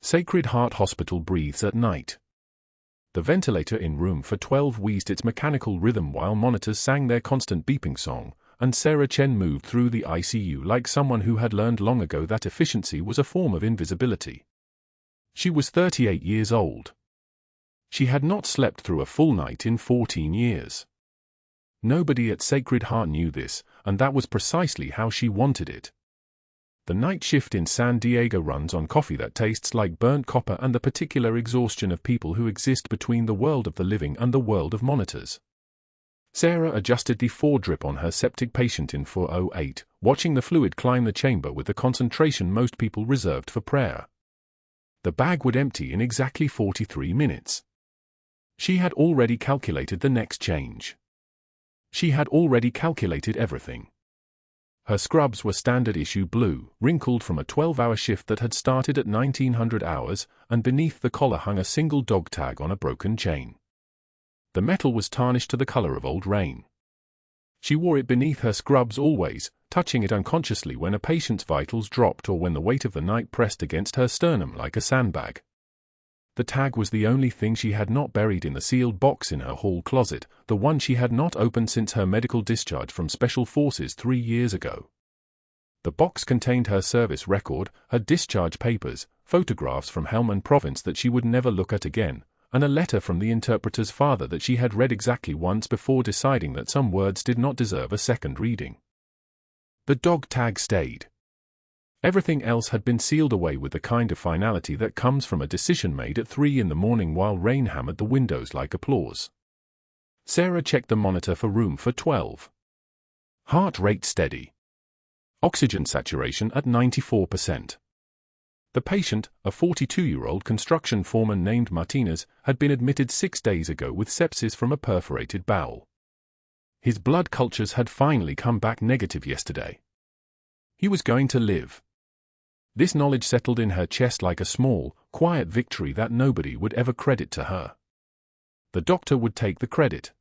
Sacred Heart Hospital breathes at night. The ventilator in room for 12 wheezed its mechanical rhythm while monitors sang their constant beeping song, and Sarah Chen moved through the ICU like someone who had learned long ago that efficiency was a form of invisibility. She was 38 years old. She had not slept through a full night in 14 years. Nobody at Sacred Heart knew this, and that was precisely how she wanted it. The night shift in San Diego runs on coffee that tastes like burnt copper and the particular exhaustion of people who exist between the world of the living and the world of monitors. Sarah adjusted the 4-drip on her septic patient in 408, watching the fluid climb the chamber with the concentration most people reserved for prayer. The bag would empty in exactly 43 minutes. She had already calculated the next change. She had already calculated everything. Her scrubs were standard issue blue, wrinkled from a 12-hour shift that had started at 1900 hours, and beneath the collar hung a single dog tag on a broken chain. The metal was tarnished to the color of old rain. She wore it beneath her scrubs always, touching it unconsciously when a patient's vitals dropped or when the weight of the night pressed against her sternum like a sandbag. The tag was the only thing she had not buried in the sealed box in her hall closet, the one she had not opened since her medical discharge from Special Forces 3 years ago. The box contained her service record, her discharge papers, photographs from Helmand Province that she would never look at again, and a letter from the interpreter's father that she had read exactly once before deciding that some words did not deserve a second reading. The dog tag stayed. Everything else had been sealed away with the kind of finality that comes from a decision made at 3 in the morning while rain hammered the windows like applause. Sarah checked the monitor for room for 12. Heart rate steady. Oxygen saturation at 94%. The patient, a 42-year-old construction foreman named Martinez, had been admitted 6 days ago with sepsis from a perforated bowel. His blood cultures had finally come back negative yesterday. He was going to live. This knowledge settled in her chest like a small, quiet victory that nobody would ever credit to her. The doctor would take the credit.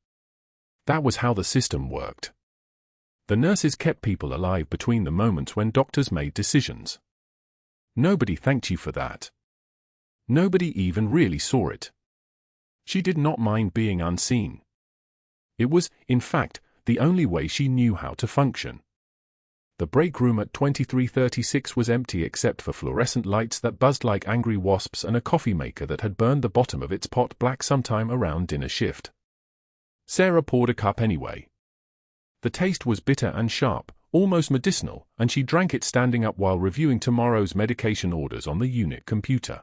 That was how the system worked. The nurses kept people alive between the moments when doctors made decisions. Nobody thanked you for that. Nobody even really saw it. She did not mind being unseen. It was, in fact, the only way she knew how to function. The break room at 2336 was empty except for fluorescent lights that buzzed like angry wasps and a coffee maker that had burned the bottom of its pot black sometime around dinner shift. Sarah poured a cup anyway. The taste was bitter and sharp, almost medicinal, and she drank it standing up while reviewing tomorrow's medication orders on the unit computer.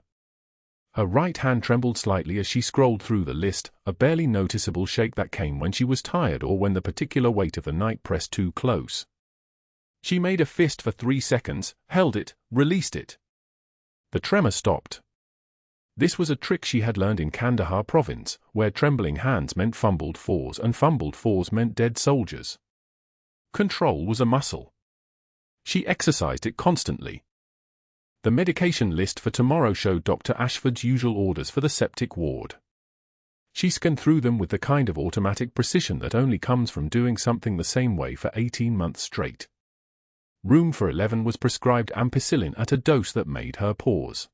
Her right hand trembled slightly as she scrolled through the list, a barely noticeable shake that came when she was tired or when the particular weight of the night pressed too close. She made a fist for 3 seconds, held it, released it. The tremor stopped. This was a trick she had learned in Kandahar province, where trembling hands meant fumbled fours and fumbled fours meant dead soldiers. Control was a muscle. She exercised it constantly. The medication list for tomorrow showed Dr. Ashford's usual orders for the septic ward. She scanned through them with the kind of automatic precision that only comes from doing something the same way for 18 months straight. Room for 11 was prescribed ampicillin at a dose that made her pause.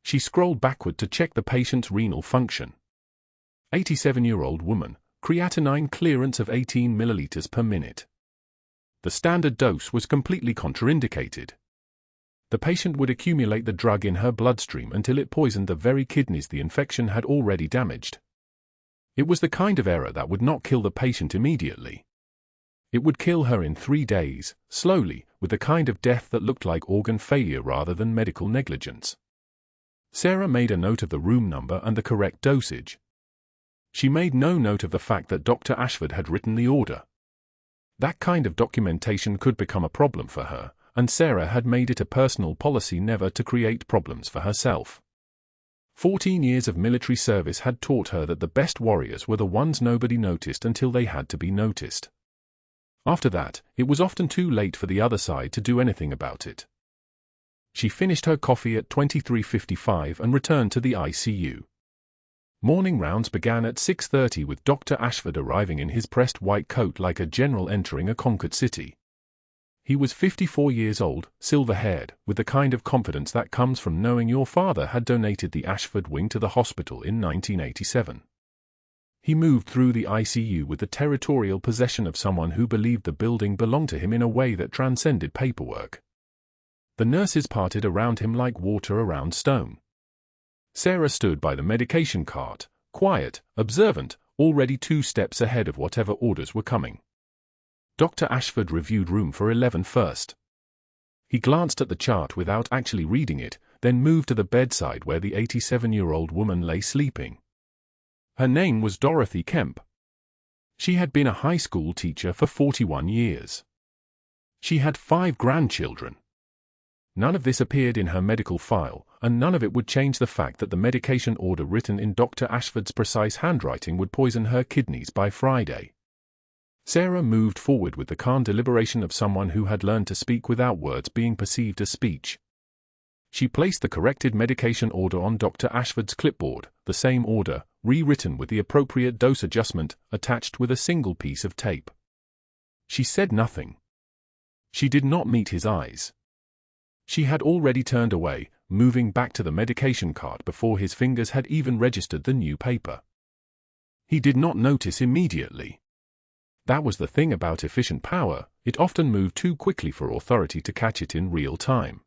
She scrolled backward to check the patient's renal function. 87-year-old woman, creatinine clearance of 18 milliliters per minute. The standard dose was completely contraindicated. The patient would accumulate the drug in her bloodstream until it poisoned the very kidneys the infection had already damaged. It was the kind of error that would not kill the patient immediately. It would kill her in 3 days, slowly, with the kind of death that looked like organ failure rather than medical negligence. Sarah made a note of the room number and the correct dosage. She made no note of the fact that Dr. Ashford had written the order. That kind of documentation could become a problem for her, and Sarah had made it a personal policy never to create problems for herself. 14 years of military service had taught her that the best warriors were the ones nobody noticed until they had to be noticed. After that, it was often too late for the other side to do anything about it. She finished her coffee at 23:55 and returned to the ICU. Morning rounds began at 6:30 with Dr. Ashford arriving in his pressed white coat like a general entering a conquered city. He was 54 years old, silver-haired, with the kind of confidence that comes from knowing your father had donated the Ashford wing to the hospital in 1987. He moved through the ICU with the territorial possession of someone who believed the building belonged to him in a way that transcended paperwork. The nurses parted around him like water around stone. Sarah stood by the medication cart, quiet, observant, already 2 steps ahead of whatever orders were coming. Dr. Ashford reviewed room for 11 first. He glanced at the chart without actually reading it, then moved to the bedside where the 87-year-old woman lay sleeping. Her name was Dorothy Kemp. She had been a high school teacher for 41 years. She had 5 grandchildren. None of this appeared in her medical file, and none of it would change the fact that the medication order written in Dr. Ashford's precise handwriting would poison her kidneys by Friday. Sarah moved forward with the calm deliberation of someone who had learned to speak without words being perceived as speech. She placed the corrected medication order on Dr. Ashford's clipboard, the same order, rewritten with the appropriate dose adjustment, attached with a single piece of tape. She said nothing. She did not meet his eyes. She had already turned away, moving back to the medication cart before his fingers had even registered the new paper. He did not notice immediately. That was the thing about efficient power, it often moved too quickly for authority to catch it in real time.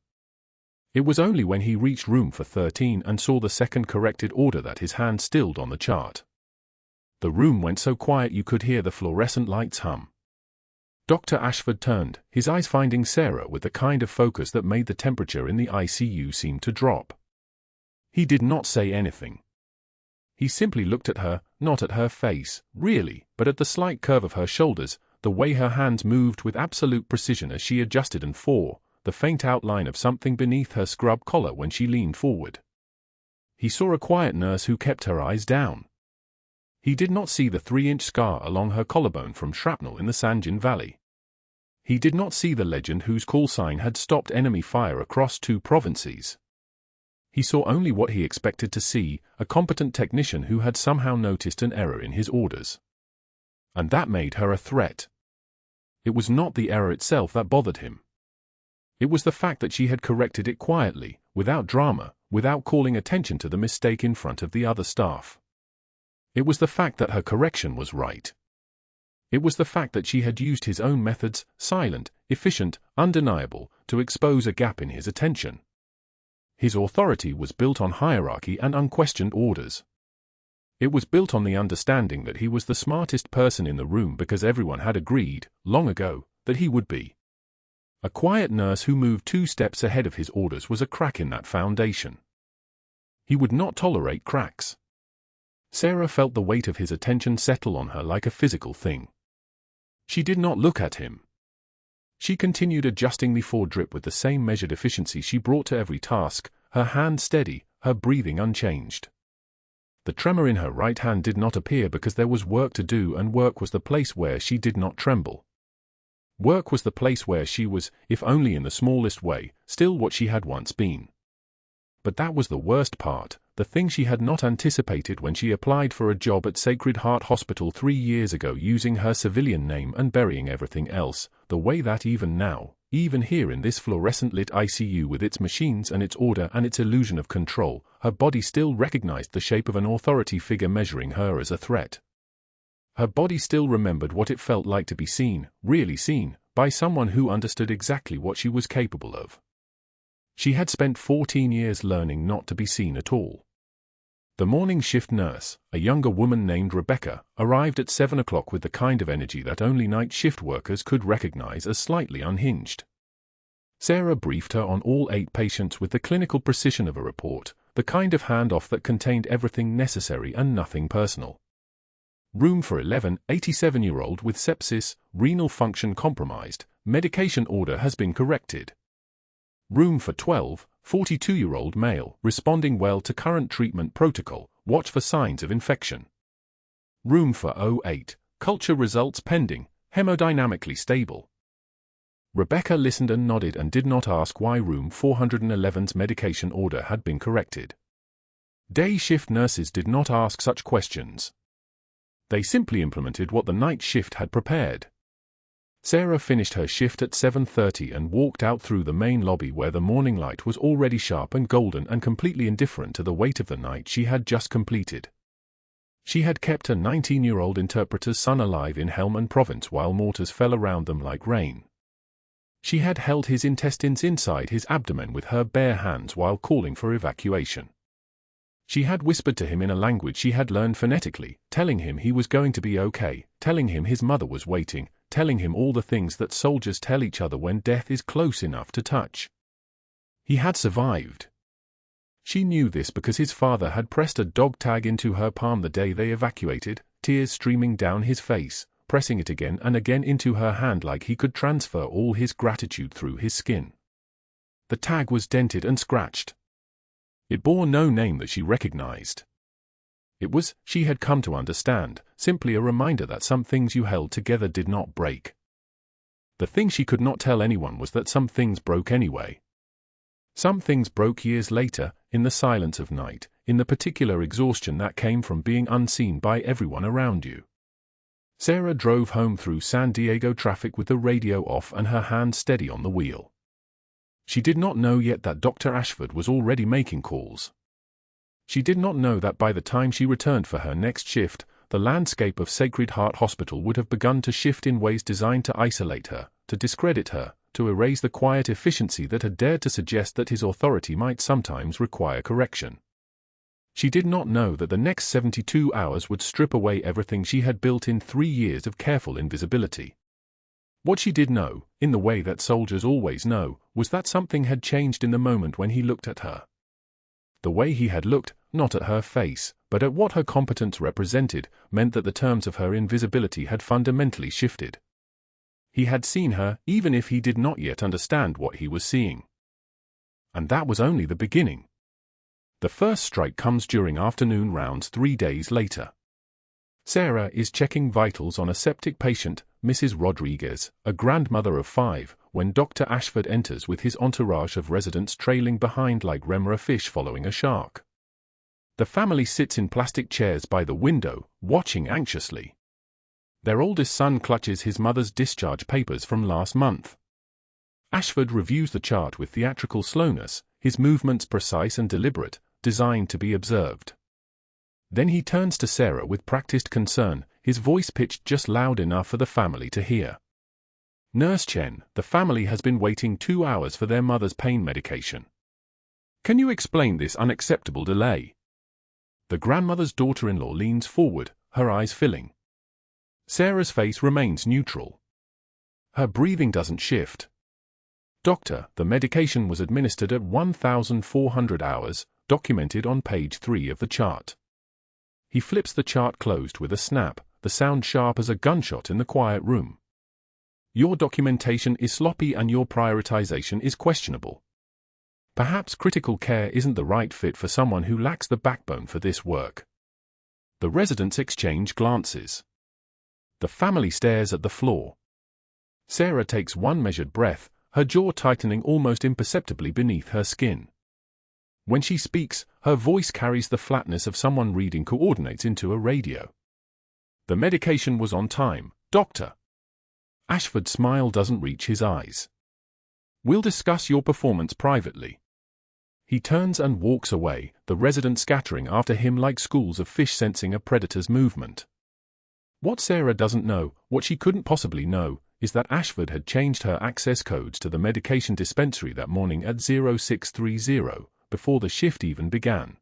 It was only when he reached room for 13 and saw the second corrected order that his hand stilled on the chart. The room went so quiet you could hear the fluorescent lights hum. Dr. Ashford turned, his eyes finding Sarah with the kind of focus that made the temperature in the ICU seem to drop. He did not say anything. He simply looked at her, not at her face, really, but at the slight curve of her shoulders, the way her hands moved with absolute precision as she adjusted and the faint outline of something beneath her scrub collar when she leaned forward. He saw a quiet nurse who kept her eyes down. He did not see the 3-inch scar along her collarbone from shrapnel in the Sanjin Valley. He did not see the legend whose call sign had stopped enemy fire across 2 provinces. He saw only what he expected to see, a competent technician who had somehow noticed an error in his orders. And that made her a threat. It was not the error itself that bothered him. It was the fact that she had corrected it quietly, without drama, without calling attention to the mistake in front of the other staff. It was the fact that her correction was right. It was the fact that she had used his own methods, silent, efficient, undeniable, to expose a gap in his attention. His authority was built on hierarchy and unquestioned orders. It was built on the understanding that he was the smartest person in the room because everyone had agreed, long ago, that he would be. A quiet nurse who moved 2 steps ahead of his orders was a crack in that foundation. He would not tolerate cracks. Sarah felt the weight of his attention settle on her like a physical thing. She did not look at him. She continued adjusting the drip with the same measured efficiency she brought to every task, her hand steady, her breathing unchanged. The tremor in her right hand did not appear because there was work to do, and work was the place where she did not tremble. Work was the place where she was, if only in the smallest way, still what she had once been. But that was the worst part, the thing she had not anticipated when she applied for a job at Sacred Heart Hospital 3 years ago using her civilian name and burying everything else, the way that even now, even here in this fluorescent-lit ICU with its machines and its order and its illusion of control, her body still recognized the shape of an authority figure measuring her as a threat. Her body still remembered what it felt like to be seen, really seen, by someone who understood exactly what she was capable of. She had spent 14 years learning not to be seen at all. The morning shift nurse, a younger woman named Rebecca, arrived at 7 o'clock with the kind of energy that only night shift workers could recognize as slightly unhinged. Sarah briefed her on all 8 patients with the clinical precision of a report, the kind of handoff that contained everything necessary and nothing personal. Room for 11, 87-year-old with sepsis, renal function compromised, medication order has been corrected. Room for 12, 42-year-old male, responding well to current treatment protocol, watch for signs of infection. Room for 08, culture results pending, hemodynamically stable. Rebecca listened and nodded and did not ask why room 411's medication order had been corrected. Day shift nurses did not ask such questions. They simply implemented what the night shift had prepared. Sarah finished her shift at 7:30 and walked out through the main lobby where the morning light was already sharp and golden and completely indifferent to the weight of the night she had just completed. She had kept a 19-year-old interpreter's son alive in Helmand Province while mortars fell around them like rain. She had held his intestines inside his abdomen with her bare hands while calling for evacuation. She had whispered to him in a language she had learned phonetically, telling him he was going to be okay, telling him his mother was waiting, telling him all the things that soldiers tell each other when death is close enough to touch. He had survived. She knew this because his father had pressed a dog tag into her palm the day they evacuated, tears streaming down his face, pressing it again and again into her hand like he could transfer all his gratitude through his skin. The tag was dented and scratched. It bore no name that she recognized. It was, she had come to understand, simply a reminder that some things you held together did not break. The thing she could not tell anyone was that some things broke anyway. Some things broke years later, in the silence of night, in the particular exhaustion that came from being unseen by everyone around you. Sarah drove home through San Diego traffic with the radio off and her hand steady on the wheel. She did not know yet that Dr. Ashford was already making calls. She did not know that by the time she returned for her next shift, the landscape of Sacred Heart Hospital would have begun to shift in ways designed to isolate her, to discredit her, to erase the quiet efficiency that had dared to suggest that his authority might sometimes require correction. She did not know that the next 72 hours would strip away everything she had built in 3 years of careful invisibility. What she did know, in the way that soldiers always know, was that something had changed in the moment when he looked at her. The way he had looked, not at her face, but at what her competence represented, meant that the terms of her invisibility had fundamentally shifted. He had seen her, even if he did not yet understand what he was seeing. And that was only the beginning. The first strike comes during afternoon rounds 3 days later. Sarah is checking vitals on a septic patient, Mrs. Rodriguez, a grandmother of 5, when Dr. Ashford enters with his entourage of residents trailing behind like remora fish following a shark. The family sits in plastic chairs by the window, watching anxiously. Their oldest son clutches his mother's discharge papers from last month. Ashford reviews the chart with theatrical slowness, his movements precise and deliberate, designed to be observed. Then he turns to Sarah with practiced concern, his voice pitched just loud enough for the family to hear. "Nurse Chen, the family has been waiting 2 hours for their mother's pain medication. Can you explain this unacceptable delay?" The grandmother's daughter-in-law leans forward, her eyes filling. Sarah's face remains neutral. Her breathing doesn't shift. "Doctor, the medication was administered at 1,400 hours, documented on page 3 of the chart." He flips the chart closed with a snap, the sound sharp as a gunshot in the quiet room. "Your documentation is sloppy and your prioritization is questionable. Perhaps critical care isn't the right fit for someone who lacks the backbone for this work." The residents exchange glances. The family stares at the floor. Sarah takes one measured breath, her jaw tightening almost imperceptibly beneath her skin. When she speaks, her voice carries the flatness of someone reading coordinates into a radio. "The medication was on time, Doctor." Ashford's smile doesn't reach his eyes. "We'll discuss your performance privately." He turns and walks away, the residents scattering after him like schools of fish sensing a predator's movement. What Sarah doesn't know, what she couldn't possibly know, is that Ashford had changed her access codes to the medication dispensary that morning at 0630, before the shift even began.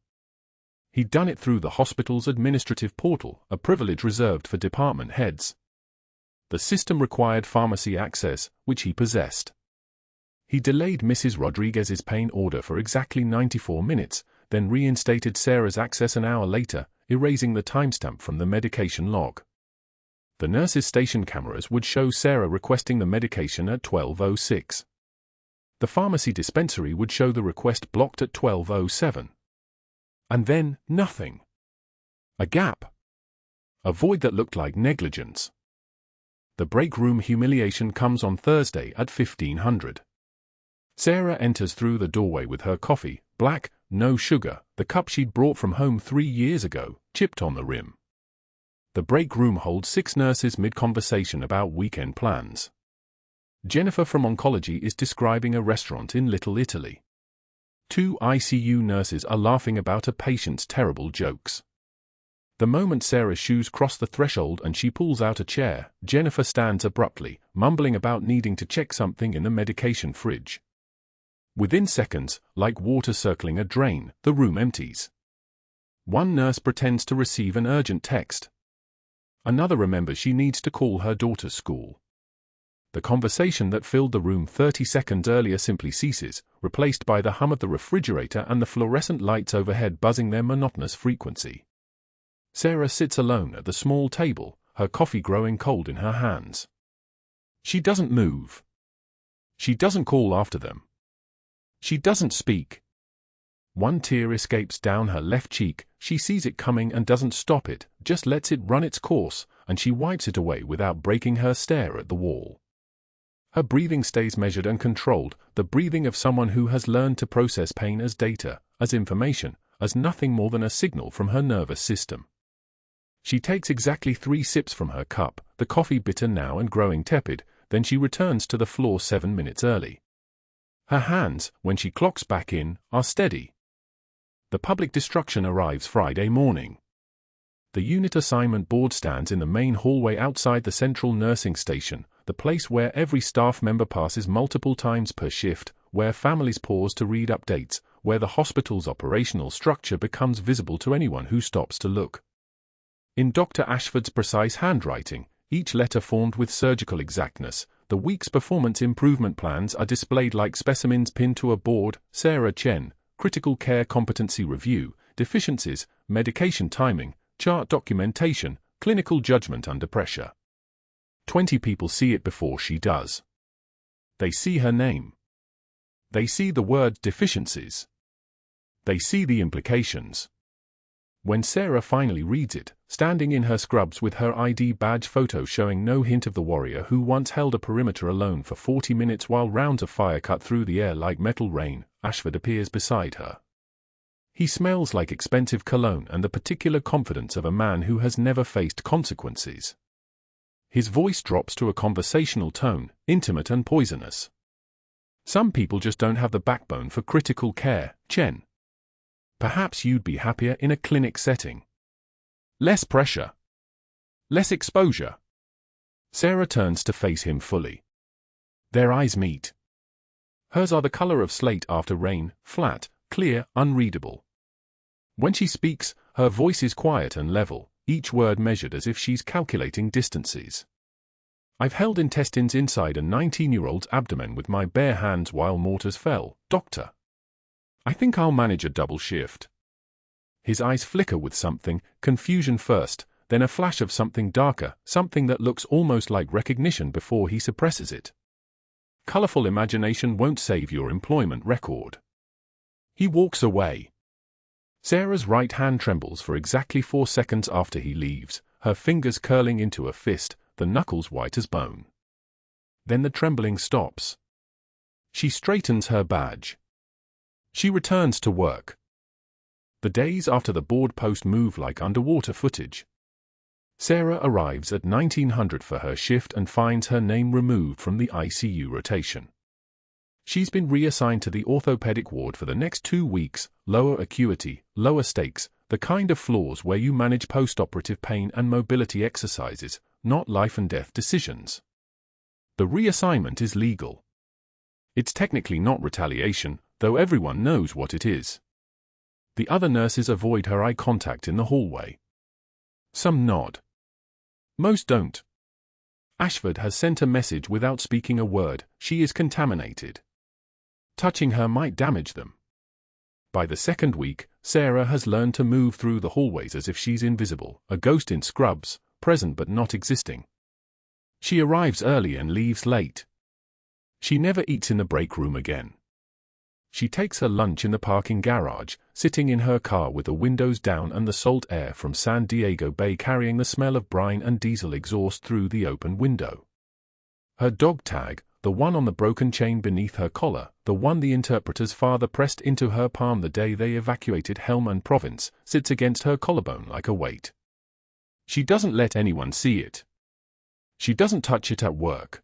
He'd done it through the hospital's administrative portal, a privilege reserved for department heads. The system required pharmacy access, which he possessed. He delayed Mrs. Rodriguez's pain order for exactly 94 minutes, then reinstated Sarah's access an hour later, erasing the timestamp from the medication log. The nurse's station cameras would show Sarah requesting the medication at 12:06. The pharmacy dispensary would show the request blocked at 12:07. And then, nothing. A gap. A void that looked like negligence. The break room humiliation comes on Thursday at 1500. Sarah enters through the doorway with her coffee, black, no sugar, the cup she'd brought from home 3 years ago, chipped on the rim. The break room holds 6 nurses mid-conversation about weekend plans. Jennifer from oncology is describing a restaurant in Little Italy. Two ICU nurses are laughing about a patient's terrible jokes. The moment Sarah's shoes cross the threshold and she pulls out a chair, Jennifer stands abruptly, mumbling about needing to check something in the medication fridge. Within seconds, like water circling a drain, the room empties. One nurse pretends to receive an urgent text. Another remembers she needs to call her daughter's school. The conversation that filled the room 30 seconds earlier simply ceases, replaced by the hum of the refrigerator and the fluorescent lights overhead buzzing their monotonous frequency. Sarah sits alone at the small table, her coffee growing cold in her hands. She doesn't move. She doesn't call after them. She doesn't speak. One tear escapes down her left cheek, she sees it coming and doesn't stop it, just lets it run its course, and she wipes it away without breaking her stare at the wall. Her breathing stays measured and controlled, the breathing of someone who has learned to process pain as data, as information, as nothing more than a signal from her nervous system. She takes exactly 3 sips from her cup, the coffee bitter now and growing tepid, then she returns to the floor 7 minutes early. Her hands, when she clocks back in, are steady. The public destruction arrives Friday morning. The unit assignment board stands in the main hallway outside the central nursing station, the place where every staff member passes multiple times per shift, where families pause to read updates, where the hospital's operational structure becomes visible to anyone who stops to look. In Dr. Ashford's precise handwriting, each letter formed with surgical exactness, the week's performance improvement plans are displayed like specimens pinned to a board. Sarah Chen, critical care competency review, deficiencies, medication timing, chart documentation, clinical judgment under pressure. 20 people see it before she does. They see her name. They see the word deficiencies. They see the implications. When Sarah finally reads it, standing in her scrubs with her ID badge photo showing no hint of the warrior who once held a perimeter alone for 40 minutes while rounds of fire cut through the air like metal rain, Ashford appears beside her. He smells like expensive cologne and the particular confidence of a man who has never faced consequences. His voice drops to a conversational tone, intimate and poisonous. Some people just don't have the backbone for critical care, Chen. Perhaps you'd be happier in a clinic setting. Less pressure. Less exposure. Sarah turns to face him fully. Their eyes meet. Hers are the color of slate after rain, flat, clear, unreadable. When she speaks, her voice is quiet and level, each word measured as if she's calculating distances. I've held intestines inside a 19-year-old's abdomen with my bare hands while mortars fell, doctor. I think I'll manage a double shift. His eyes flicker with something, confusion first, then a flash of something darker, something that looks almost like recognition before he suppresses it. Colorful imagination won't save your employment record. He walks away. Sarah's right hand trembles for exactly 4 seconds after he leaves, her fingers curling into a fist, the knuckles white as bone. Then the trembling stops. She straightens her badge. She returns to work. The days after the board post move like underwater footage. Sarah arrives at 1900 for her shift and finds her name removed from the ICU rotation. She's been reassigned to the orthopedic ward for the next 2 weeks, lower acuity, lower stakes, the kind of floors where you manage post-operative pain and mobility exercises, not life and death decisions. The reassignment is legal. It's technically not retaliation, though everyone knows what it is. The other nurses avoid her eye contact in the hallway. Some nod. Most don't. Ashford has sent a message without speaking a word, she is contaminated. Touching her might damage them. By the second week, Sarah has learned to move through the hallways as if she's invisible, a ghost in scrubs, present but not existing. She arrives early and leaves late. She never eats in the break room again. She takes her lunch in the parking garage, sitting in her car with the windows down and the salt air from San Diego Bay carrying the smell of brine and diesel exhaust through the open window. Her dog tag, the one on the broken chain beneath her collar, the one the interpreter's father pressed into her palm the day they evacuated Helmand Province, sits against her collarbone like a weight. She doesn't let anyone see it. She doesn't touch it at work.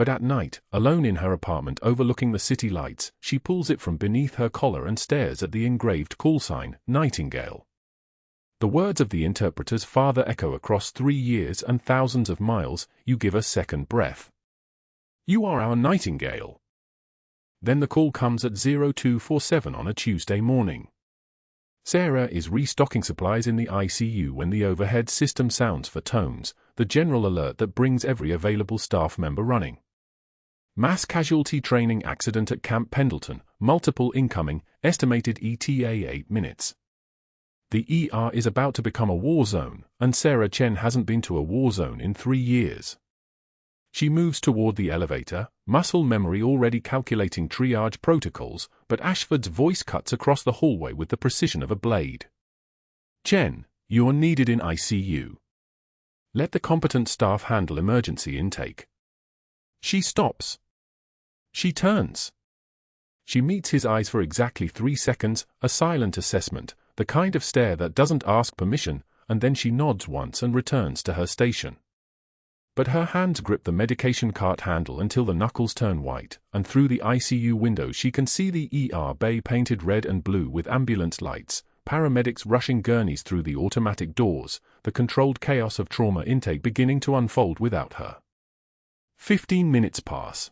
But at night, alone in her apartment overlooking the city lights, she pulls it from beneath her collar and stares at the engraved call sign, Nightingale. The words of the interpreter's father echo across 3 years and thousands of miles, "You give us second breath. You are our Nightingale." Then the call comes at 0247 on a Tuesday morning. Sarah is restocking supplies in the ICU when the overhead system sounds for tones, the general alert that brings every available staff member running. Mass casualty training accident at Camp Pendleton, multiple incoming, estimated ETA 8 minutes. The ER is about to become a war zone, and Sarah Chen hasn't been to a war zone in 3 years. She moves toward the elevator, muscle memory already calculating triage protocols, but Ashford's voice cuts across the hallway with the precision of a blade. "Chen, you're needed in ICU. Let the competent staff handle emergency intake." She stops. She turns. She meets his eyes for exactly 3 seconds, a silent assessment, the kind of stare that doesn't ask permission, and then she nods once and returns to her station. But her hands grip the medication cart handle until the knuckles turn white, and through the ICU window she can see the ER bay painted red and blue with ambulance lights, paramedics rushing gurneys through the automatic doors, the controlled chaos of trauma intake beginning to unfold without her. 15 minutes pass.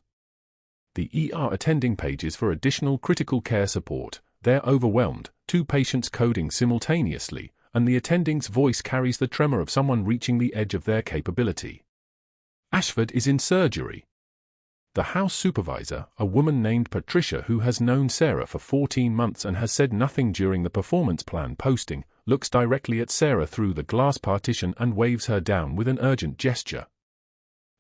The ER attending pages for additional critical care support. They're overwhelmed, 2 patients coding simultaneously, and the attending's voice carries the tremor of someone reaching the edge of their capability. Ashford is in surgery. The house supervisor, a woman named Patricia who has known Sarah for 14 months and has said nothing during the performance plan posting, looks directly at Sarah through the glass partition and waves her down with an urgent gesture.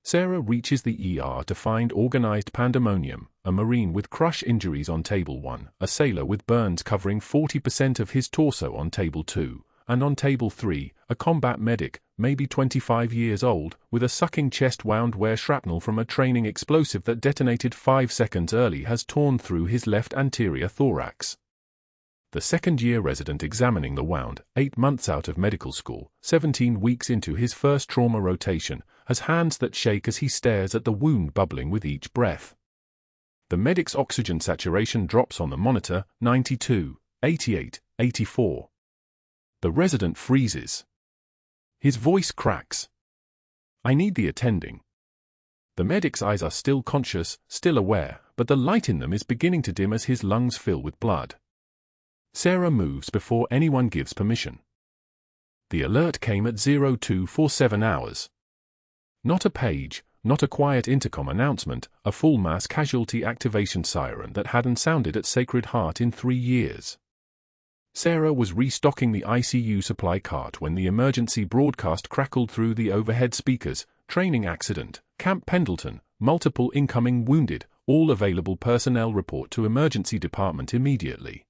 Sarah reaches the ER to find organized pandemonium, a Marine with crush injuries on Table 1, a sailor with burns covering 40% of his torso on Table 2, and on Table 3, a combat medic, maybe 25 years old, with a sucking chest wound where shrapnel from a training explosive that detonated 5 seconds early has torn through his left anterior thorax. The second-year resident examining the wound, 8 months out of medical school, 17 weeks into his first trauma rotation, has hands that shake as he stares at the wound bubbling with each breath. The medic's oxygen saturation drops on the monitor, 92, 88, 84. The resident freezes. His voice cracks. "I need the attending." The medic's eyes are still conscious, still aware, but the light in them is beginning to dim as his lungs fill with blood. Sarah moves before anyone gives permission. The alert came at 0247 hours. Not a page, not a quiet intercom announcement, a full mass casualty activation siren that hadn't sounded at Sacred Heart in 3 years. Sarah was restocking the ICU supply cart when the emergency broadcast crackled through the overhead speakers, "Training accident, Camp Pendleton, multiple incoming wounded, all available personnel report to emergency department immediately."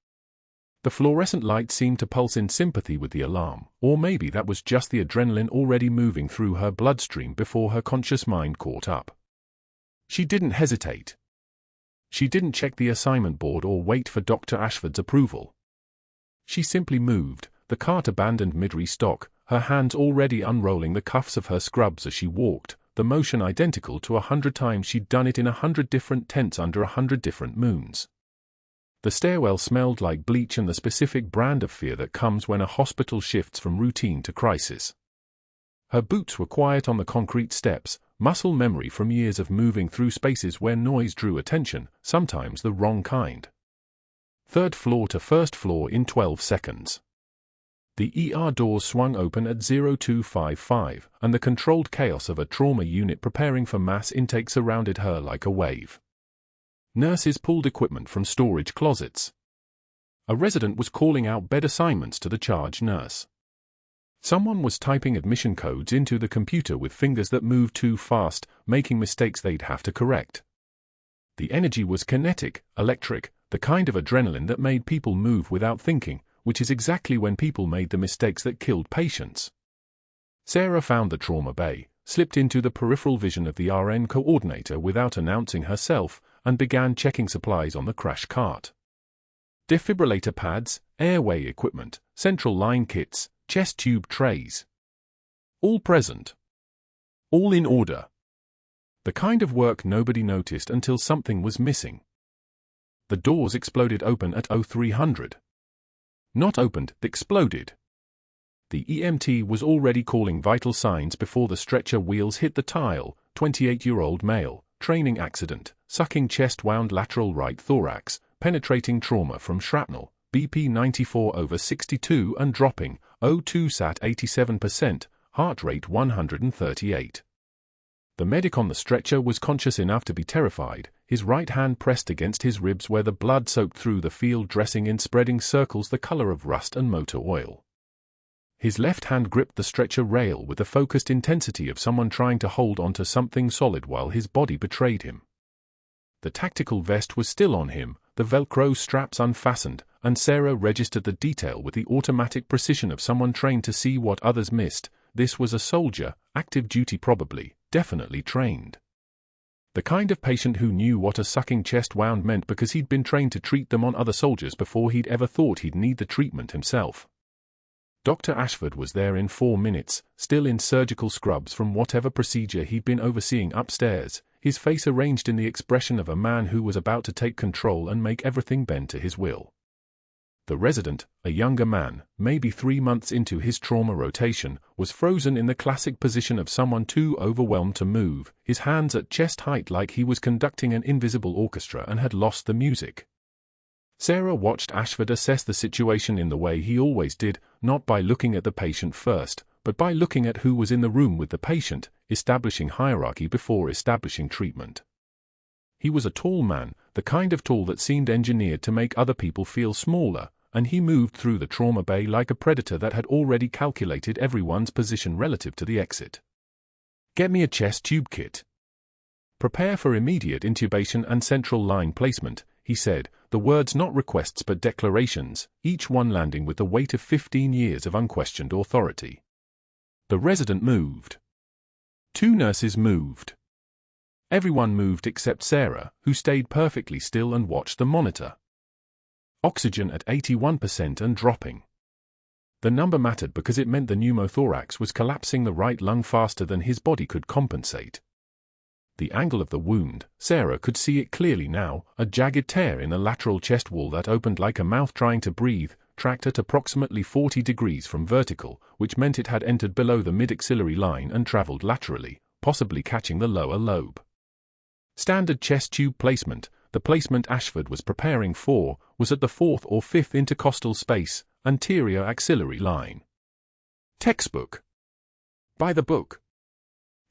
The fluorescent light seemed to pulse in sympathy with the alarm, or maybe that was just the adrenaline already moving through her bloodstream before her conscious mind caught up. She didn't hesitate. She didn't check the assignment board or wait for Dr. Ashford's approval. She simply moved, the cart abandoned mid-restock, her hands already unrolling the cuffs of her scrubs as she walked, the motion identical to 100 times she'd done it in 100 different tents under 100 different moons. The stairwell smelled like bleach and the specific brand of fear that comes when a hospital shifts from routine to crisis. Her boots were quiet on the concrete steps, muscle memory from years of moving through spaces where noise drew attention, sometimes the wrong kind. 3rd floor to 1st floor in 12 seconds. The ER doors swung open at 0255, and the controlled chaos of a trauma unit preparing for mass intake surrounded her like a wave. Nurses pulled equipment from storage closets. A resident was calling out bed assignments to the charge nurse. Someone was typing admission codes into the computer with fingers that moved too fast, making mistakes they'd have to correct. The energy was kinetic, electric, the kind of adrenaline that made people move without thinking, which is exactly when people made the mistakes that killed patients. Sarah found the trauma bay, slipped into the peripheral vision of the RN coordinator without announcing herself, and began checking supplies on the crash cart. Defibrillator pads, airway equipment, central line kits, chest tube trays. All present. All in order. The kind of work nobody noticed until something was missing. The doors exploded open at 0300. Not opened, exploded. The EMT was already calling vital signs before the stretcher wheels hit the tile. 28-year-old male, training accident, sucking chest wound lateral right thorax, penetrating trauma from shrapnel, BP 94/62 and dropping, O2 sat 87%, heart rate 138. The medic on the stretcher was conscious enough to be terrified, his right hand pressed against his ribs where the blood soaked through the field dressing in spreading circles the color of rust and motor oil. His left hand gripped the stretcher rail with the focused intensity of someone trying to hold onto something solid while his body betrayed him. The tactical vest was still on him, the Velcro straps unfastened, and Sarah registered the detail with the automatic precision of someone trained to see what others missed. This was a soldier, active duty probably, definitely trained. The kind of patient who knew what a sucking chest wound meant because he'd been trained to treat them on other soldiers before he'd ever thought he'd need the treatment himself. Dr. Ashford was there in 4 minutes, still in surgical scrubs from whatever procedure he'd been overseeing upstairs, his face arranged in the expression of a man who was about to take control and make everything bend to his will. The resident, a younger man, maybe 3 months into his trauma rotation, was frozen in the classic position of someone too overwhelmed to move, his hands at chest height like he was conducting an invisible orchestra and had lost the music. Sarah watched Ashford assess the situation in the way he always did, not by looking at the patient first, but by looking at who was in the room with the patient, establishing hierarchy before establishing treatment. He was a tall man, the kind of tall that seemed engineered to make other people feel smaller, and he moved through the trauma bay like a predator that had already calculated everyone's position relative to the exit. "Get me a chest tube kit. Prepare for immediate intubation and central line placement," he said, the words not requests but declarations, each one landing with the weight of 15 years of unquestioned authority. The resident moved. 2 nurses moved. Everyone moved except Sarah, who stayed perfectly still and watched the monitor. Oxygen at 81% and dropping. The number mattered because it meant the pneumothorax was collapsing the right lung faster than his body could compensate. The angle of the wound, Sarah could see it clearly now, a jagged tear in the lateral chest wall that opened like a mouth trying to breathe, tracked at approximately 40 degrees from vertical, which meant it had entered below the mid-axillary line and traveled laterally, possibly catching the lower lobe. Standard chest tube placement, the placement Ashford was preparing for, was at the 4th or 5th intercostal space, anterior axillary line. Textbook. By the book.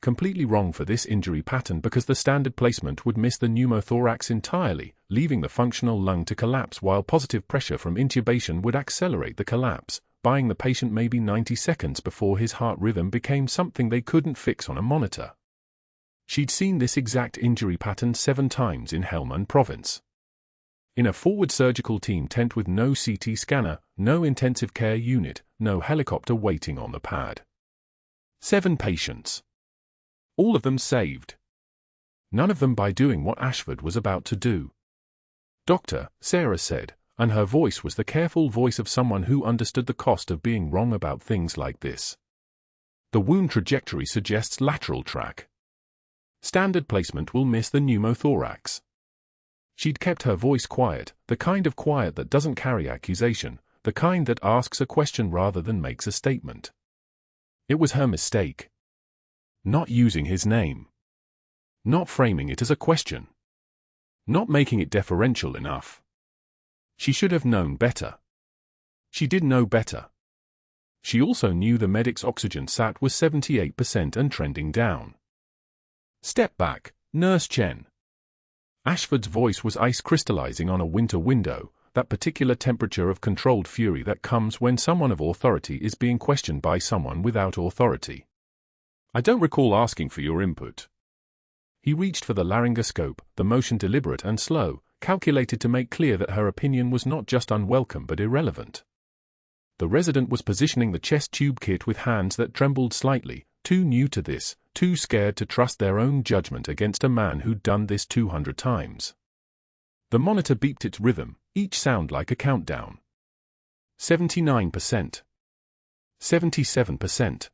Completely wrong for this injury pattern because the standard placement would miss the pneumothorax entirely, leaving the functional lung to collapse while positive pressure from intubation would accelerate the collapse, buying the patient maybe 90 seconds before his heart rhythm became something they couldn't fix on a monitor. She'd seen this exact injury pattern 7 times in Helmand Province. In a forward surgical team tent with no CT scanner, no intensive care unit, no helicopter waiting on the pad. 7 patients. All of them saved. None of them by doing what Ashford was about to do. "Doctor," Sarah said, and her voice was the careful voice of someone who understood the cost of being wrong about things like this. "The wound trajectory suggests lateral track. Standard placement will miss the pneumothorax." She'd kept her voice quiet, the kind of quiet that doesn't carry accusation, the kind that asks a question rather than makes a statement. It was her mistake. Not using his name. Not framing it as a question. Not making it deferential enough. She should have known better. She did know better. She also knew the medic's oxygen sat was 78% and trending down. "Step back, Nurse Chen." Ashford's voice was ice crystallizing on a winter window, that particular temperature of controlled fury that comes when someone of authority is being questioned by someone without authority. "I don't recall asking for your input." He reached for the laryngoscope, the motion deliberate and slow, calculated to make clear that her opinion was not just unwelcome but irrelevant. The resident was positioning the chest tube kit with hands that trembled slightly, too new to this, too scared to trust their own judgment against a man who'd done this 200 times. The monitor beeped its rhythm, each sound like a countdown. 79%. 77%.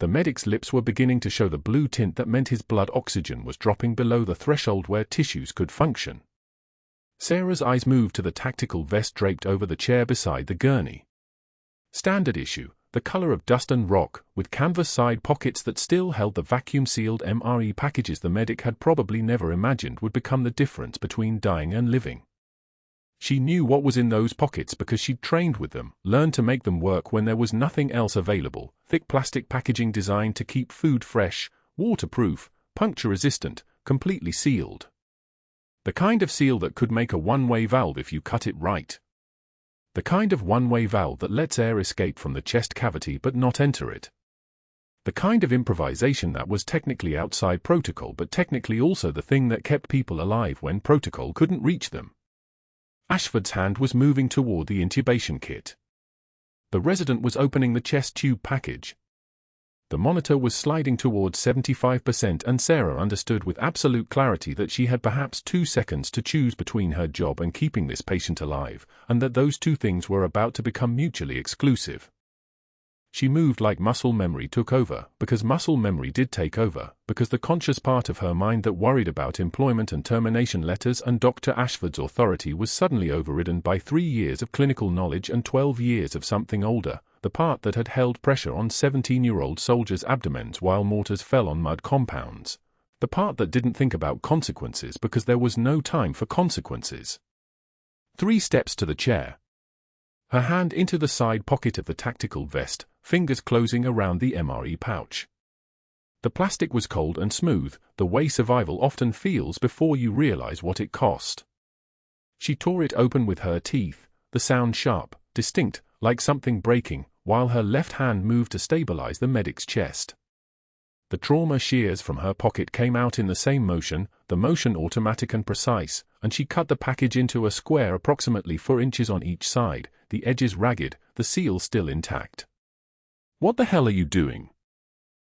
The medic's lips were beginning to show the blue tint that meant his blood oxygen was dropping below the threshold where tissues could function. Sarah's eyes moved to the tactical vest draped over the chair beside the gurney. Standard issue, the color of dust and rock, with canvas side pockets that still held the vacuum-sealed MRE packages the medic had probably never imagined would become the difference between dying and living. She knew what was in those pockets because she'd trained with them, learned to make them work when there was nothing else available. Thick plastic packaging designed to keep food fresh, waterproof, puncture-resistant, completely sealed. The kind of seal that could make a one-way valve if you cut it right. The kind of one-way valve that lets air escape from the chest cavity but not enter it. The kind of improvisation that was technically outside protocol but technically also the thing that kept people alive when protocol couldn't reach them. Ashford's hand was moving toward the intubation kit. The resident was opening the chest tube package. The monitor was sliding towards 75% and Sarah understood with absolute clarity that she had perhaps 2 seconds to choose between her job and keeping this patient alive, and that those two things were about to become mutually exclusive. She moved like muscle memory took over, because muscle memory did take over, because the conscious part of her mind that worried about employment and termination letters and Dr. Ashford's authority was suddenly overridden by 3 years of clinical knowledge and 12 years of something older, the part that had held pressure on 17-year-old soldiers' abdomens while mortars fell on mud compounds, the part that didn't think about consequences because there was no time for consequences. 3 steps to the chair. Her hand into the side pocket of the tactical vest, fingers closing around the MRE pouch. The plastic was cold and smooth, the way survival often feels before you realize what it cost. She tore it open with her teeth, the sound sharp, distinct, like something breaking, while her left hand moved to stabilize the medic's chest. The trauma shears from her pocket came out in the same motion, the motion automatic and precise, and she cut the package into a square approximately 4 inches on each side, the edges ragged, the seal still intact. "What the hell are you doing?"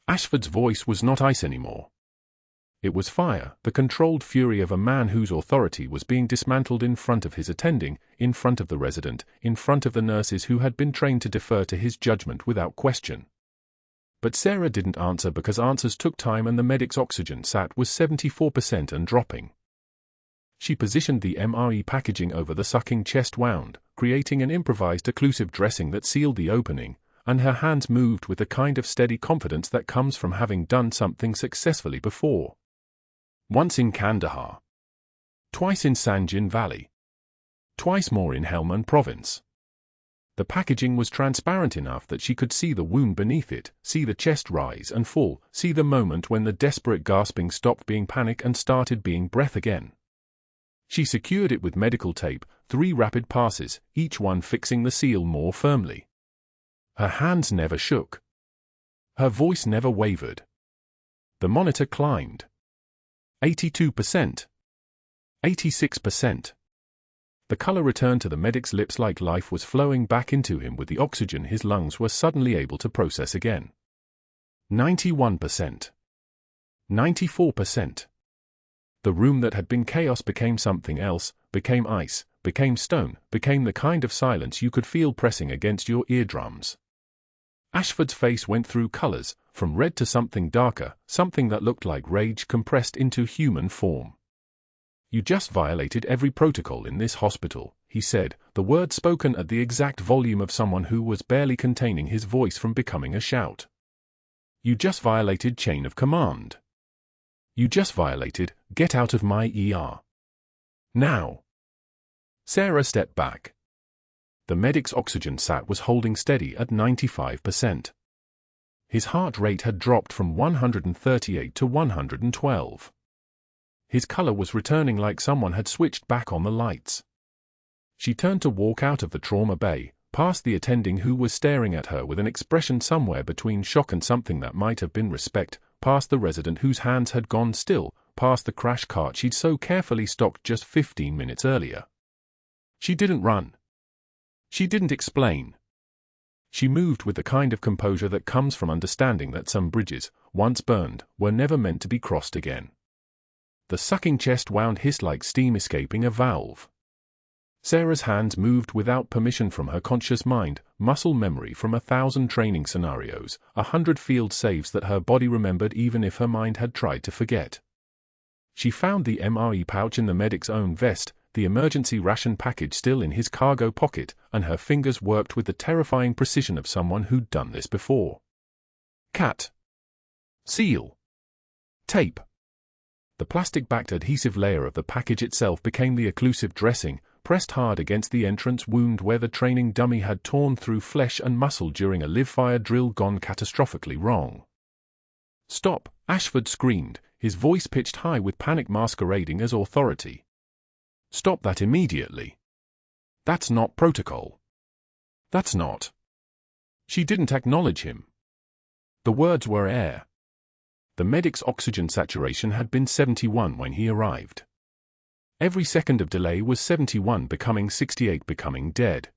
Ashford's voice was not ice anymore. It was fire, the controlled fury of a man whose authority was being dismantled in front of his attending, in front of the resident, in front of the nurses who had been trained to defer to his judgment without question. But Sarah didn't answer because answers took time and the medic's oxygen sat was 74% and dropping. She positioned the MRE packaging over the sucking chest wound, creating an improvised occlusive dressing that sealed the opening, and her hands moved with the kind of steady confidence that comes from having done something successfully before. Once in Kandahar. Twice in Sanjin Valley. Twice more in Helmand Province. The packaging was transparent enough that she could see the wound beneath it, see the chest rise and fall, see the moment when the desperate gasping stopped being panic and started being breath again. She secured it with medical tape, 3 rapid passes, each one fixing the seal more firmly. Her hands never shook. Her voice never wavered. The monitor climbed. 82%. 86%. The color returned to the medic's lips like life was flowing back into him with the oxygen his lungs were suddenly able to process again. 91%. 94%. The room that had been chaos became something else, became ice, became stone, became the kind of silence you could feel pressing against your eardrums. Ashford's face went through colors, from red to something darker, something that looked like rage compressed into human form. "You just violated every protocol in this hospital," he said, the words spoken at the exact volume of someone who was barely containing his voice from becoming a shout. "You just violated chain of command. You just violated, get out of my ER. Now." Sarah stepped back. The medic's oxygen sat was holding steady at 95%. His heart rate had dropped from 138 to 112. His color was returning like someone had switched back on the lights. She turned to walk out of the trauma bay, past the attending who was staring at her with an expression somewhere between shock and something that might have been respect, past the resident whose hands had gone still, past the crash cart she'd so carefully stocked just 15 minutes earlier. She didn't run. She didn't explain. She moved with the kind of composure that comes from understanding that some bridges, once burned, were never meant to be crossed again. The sucking chest wound hissed like steam escaping a valve. Sarah's hands moved without permission from her conscious mind, muscle memory from 1,000 training scenarios, 100 field saves that her body remembered even if her mind had tried to forget. She found the MRE pouch in the medic's own vest, the emergency ration package still in his cargo pocket, and her fingers worked with the terrifying precision of someone who'd done this before. Cat. Seal. Tape. The plastic-backed adhesive layer of the package itself became the occlusive dressing, pressed hard against the entrance wound where the training dummy had torn through flesh and muscle during a live-fire drill gone catastrophically wrong. "Stop!" Ashford screamed, his voice pitched high with panic masquerading as authority. "Stop that immediately. That's not protocol. That's not." She didn't acknowledge him. The words were air. The medic's oxygen saturation had been 71 when he arrived. Every second of delay was 71 becoming 68 becoming dead.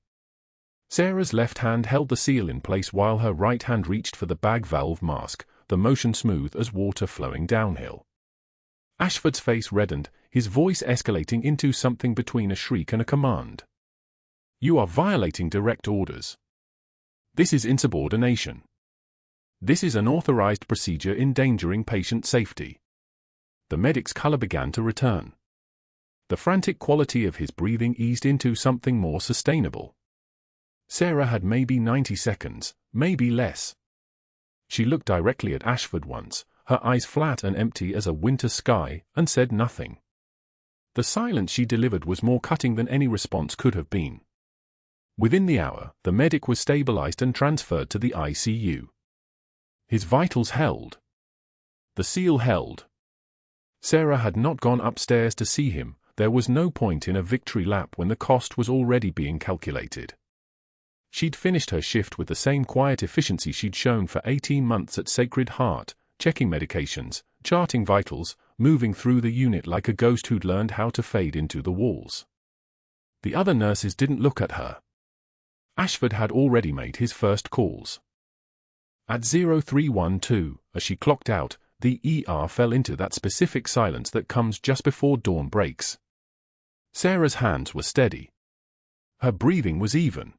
Sarah's left hand held the seal in place while her right hand reached for the bag valve mask, the motion smooth as water flowing downhill. Ashford's face reddened, his voice escalating into something between a shriek and a command. "You are violating direct orders. This is insubordination. This is an authorized procedure endangering patient safety." The medic's color began to return. The frantic quality of his breathing eased into something more sustainable. Sarah had maybe 90 seconds, maybe less. She looked directly at Ashford once, her eyes flat and empty as a winter sky, and said nothing. The silence she delivered was more cutting than any response could have been. Within the hour, the medic was stabilized and transferred to the ICU. His vitals held. The seal held. Sarah had not gone upstairs to see him. There was no point in a victory lap when the cost was already being calculated. She'd finished her shift with the same quiet efficiency she'd shown for 18 months at Sacred Heart, checking medications, charting vitals, moving through the unit like a ghost who'd learned how to fade into the walls. The other nurses didn't look at her. Ashford had already made his first calls. At 0312, as she clocked out, the ER fell into that specific silence that comes just before dawn breaks. Sarah's hands were steady. Her breathing was even.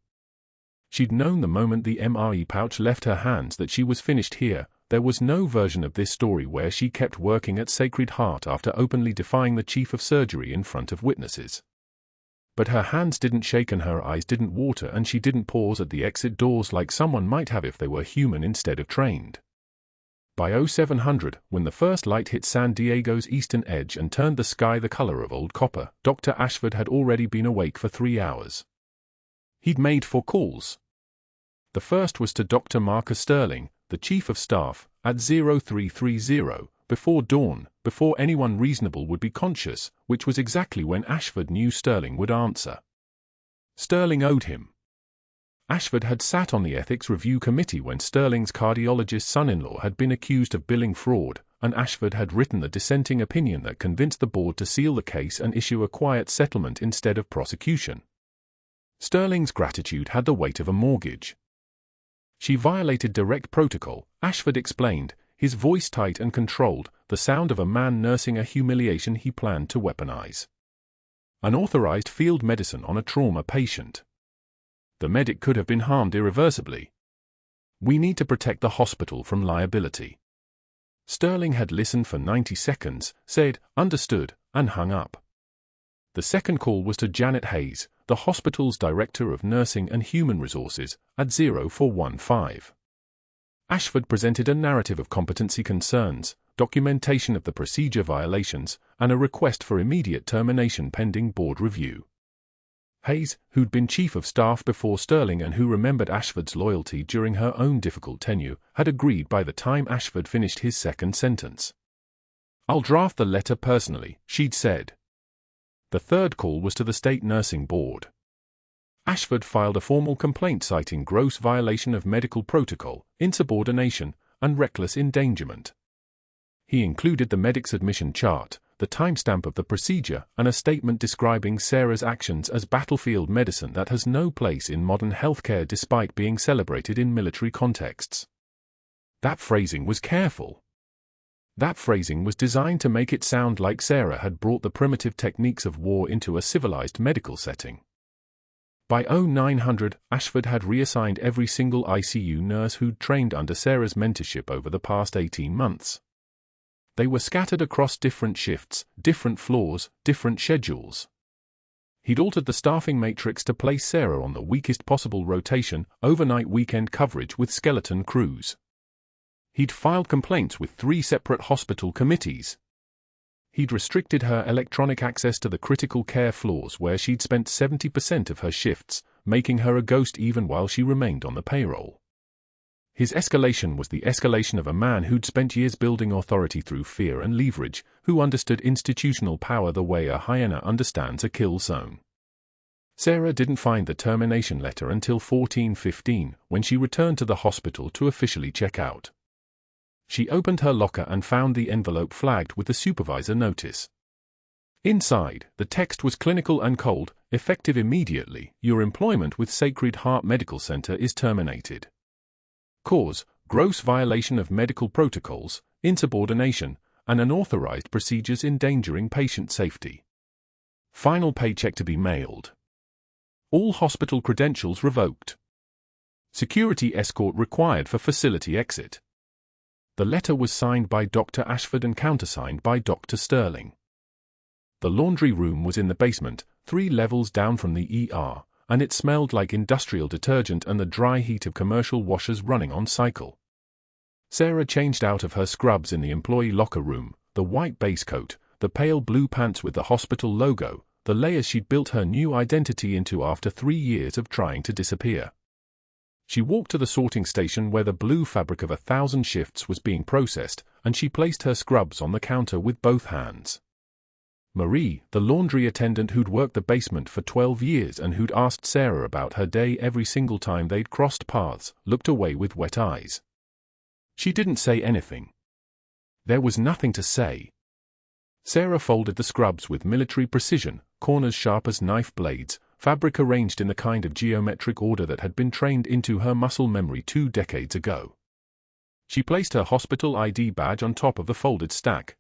She'd known the moment the MRE pouch left her hands that she was finished here. There was no version of this story where she kept working at Sacred Heart after openly defying the chief of surgery in front of witnesses. But her hands didn't shake and her eyes didn't water and she didn't pause at the exit doors like someone might have if they were human instead of trained. By 0700, when the first light hit San Diego's eastern edge and turned the sky the color of old copper, Dr. Ashford had already been awake for 3 hours. He'd made 4 calls. The first was to Dr. Marcus Sterling, the Chief of Staff, at 0330, before dawn, before anyone reasonable would be conscious, which was exactly when Ashford knew Sterling would answer. Sterling owed him. Ashford had sat on the Ethics Review Committee when Sterling's cardiologist son-in-law had been accused of billing fraud, and Ashford had written the dissenting opinion that convinced the board to seal the case and issue a quiet settlement instead of prosecution. Sterling's gratitude had the weight of a mortgage. She violated direct protocol, Ashford explained, his voice tight and controlled, the sound of a man nursing a humiliation he planned to weaponize. Unauthorized field medicine on a trauma patient. The medic could have been harmed irreversibly. We need to protect the hospital from liability. Sterling had listened for 90 seconds, said, understood, and hung up. The second call was to Janet Hayes, the hospital's Director of Nursing and Human Resources, at 0415. Ashford presented a narrative of competency concerns, documentation of the procedure violations, and a request for immediate termination pending board review. Hayes, who'd been Chief of Staff before Sterling and who remembered Ashford's loyalty during her own difficult tenure, had agreed by the time Ashford finished his second sentence. I'll draft the letter personally, she'd said. The third call was to the State Nursing Board. Ashford filed a formal complaint citing gross violation of medical protocol, insubordination, and reckless endangerment. He included the medic's admission chart, the timestamp of the procedure, and a statement describing Sarah's actions as battlefield medicine that has no place in modern healthcare despite being celebrated in military contexts. That phrasing was careful. That phrasing was designed to make it sound like Sarah had brought the primitive techniques of war into a civilized medical setting. By 0900, Ashford had reassigned every single ICU nurse who'd trained under Sarah's mentorship over the past 18 months. They were scattered across different shifts, different floors, different schedules. He'd altered the staffing matrix to place Sarah on the weakest possible rotation, overnight weekend coverage with skeleton crews. He'd filed complaints with 3 separate hospital committees. He'd restricted her electronic access to the critical care floors where she'd spent 70% of her shifts, making her a ghost even while she remained on the payroll. His escalation was the escalation of a man who'd spent years building authority through fear and leverage, who understood institutional power the way a hyena understands a kill zone. Sarah didn't find the termination letter until 14:15, when she returned to the hospital to officially check out. She opened her locker and found the envelope flagged with the supervisor notice. Inside, the text was clinical and cold, effective immediately. Your employment with Sacred Heart Medical Center is terminated. Cause: gross violation of medical protocols, insubordination, and unauthorized procedures endangering patient safety. Final paycheck to be mailed. All hospital credentials revoked. Security escort required for facility exit. The letter was signed by Dr. Ashford and countersigned by Dr. Sterling. The laundry room was in the basement, 3 levels down from the ER, and it smelled like industrial detergent and the dry heat of commercial washers running on cycle. Sarah changed out of her scrubs in the employee locker room, the white base coat, the pale blue pants with the hospital logo, the layers she'd built her new identity into after 3 years of trying to disappear. She walked to the sorting station where the blue fabric of 1,000 shifts was being processed, and she placed her scrubs on the counter with both hands. Marie, the laundry attendant who'd worked the basement for 12 years and who'd asked Sarah about her day every single time they'd crossed paths, looked away with wet eyes. She didn't say anything. There was nothing to say. Sarah folded the scrubs with military precision, corners sharp as knife blades, fabric arranged in the kind of geometric order that had been trained into her muscle memory 2 decades ago. She placed her hospital ID badge on top of the folded stack.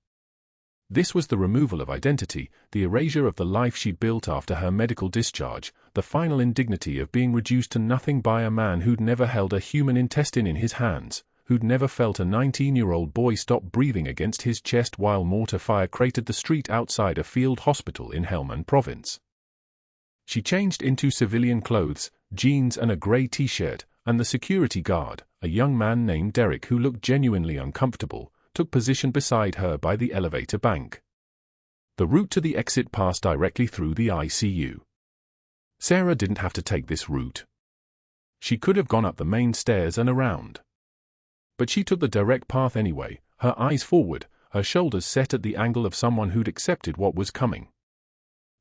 This was the removal of identity, the erasure of the life she'd built after her medical discharge, the final indignity of being reduced to nothing by a man who'd never held a human intestine in his hands, who'd never felt a 19-year-old boy stop breathing against his chest while mortar fire cratered the street outside a field hospital in Helmand Province. She changed into civilian clothes, jeans and a grey t-shirt, and the security guard, a young man named Derek who looked genuinely uncomfortable, took position beside her by the elevator bank. The route to the exit passed directly through the ICU. Sarah didn't have to take this route. She could have gone up the main stairs and around. But she took the direct path anyway, her eyes forward, her shoulders set at the angle of someone who'd accepted what was coming.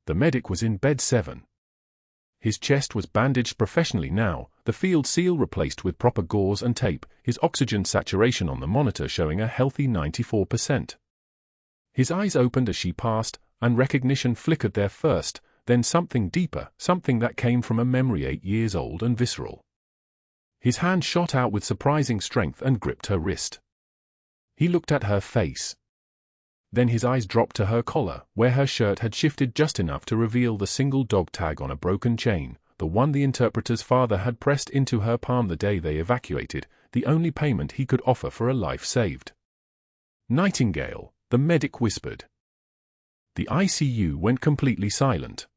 The medic was in bed 7. His chest was bandaged professionally now, the field seal replaced with proper gauze and tape, his oxygen saturation on the monitor showing a healthy 94%. His eyes opened as she passed, and recognition flickered there first, then something deeper, something that came from a memory 8 years old and visceral. His hand shot out with surprising strength and gripped her wrist. He looked at her face. Then his eyes dropped to her collar, where her shirt had shifted just enough to reveal the single dog tag on a broken chain, the one the interpreter's father had pressed into her palm the day they evacuated, the only payment he could offer for a life saved. "Nightingale," the medic whispered. The ICU went completely silent.